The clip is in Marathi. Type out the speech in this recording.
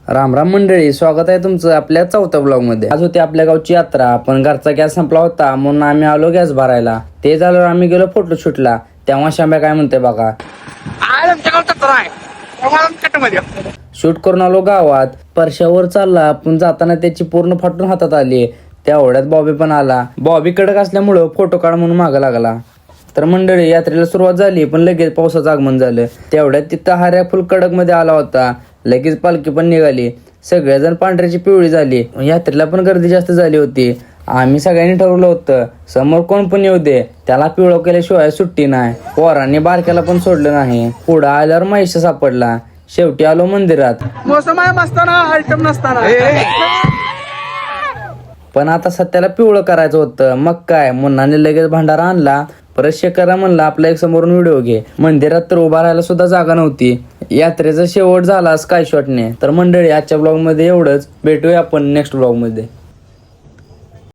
राम राम मंडळी, स्वागत आहे तुमचं आपल्या चौथ्या ब्लॉग मध्ये। आज होती आपल्या गावची यात्रा, पण घरचा गॅस संपला होता म्हणून आम्ही आलो गॅस भरायला। ते झाल्यावर आम्ही गेलो फोटोशूटला। तेव्हा शाम्या काय म्हणते बघा। शूट करून आलो गावात, परशावर चालला पण जाताना त्याची पूर्ण फाटून हातात आली। तेवढ्यात बॉबी पण आला। बॉबी कडक असल्यामुळं फोटो काढ म्हणून मागं लागला। तर मंडळी यात्रेला सुरुवात झाली, पण लगेच पावसाचं आगमन झालं। तेवढ्यात तिथं हऱ्या फुल कडक मध्ये आला होता। लगेच पालखी पण निघाली। सगळेजण पांढऱ्याची पिवळी झाली। यात्रेला पण गर्दी जास्त झाली होती। आम्ही सगळ्यांनी ठरवलं होतं, समोर कोण पण येऊ दे, त्याला पिवळं केल्याशिवाय सुट्टी नाही। पोरांनी बारक्याला पण सोडलं नाही। पुढं आल्यावर महिष सापडला। शेवटी आलो मंदिरात। मोसम आहे मस्ताना, आयटम नसताना। पण आता सत्याला पिवळं करायचं होतं। मग काय, मुन्नाने लगेच भंडारा आणला। परत शेखरला म्हणला आपला एक समोरून व्हिडिओ घे। मंदिरात तर उभा राहायला सुद्धा जागा नव्हती। यात्रेचा शेवट झाला स्काय शॉटने। तर मंडळी आजच्या ब्लॉग मध्ये एवढंच। भेटूया आपण नेक्स्ट ब्लॉग मध्ये।